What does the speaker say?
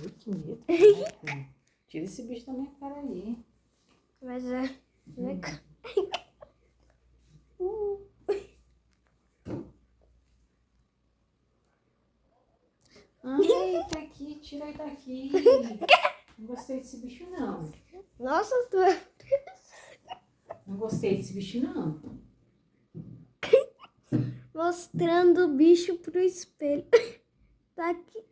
Ui, que medo. Tira esse bicho da minha cara aí. Mas é. Ai, tá aqui, tira ele daqui. Não gostei desse bicho, não. Nossa, Não gostei desse bicho, não. mostrando o bicho pro espelho. Tá aqui.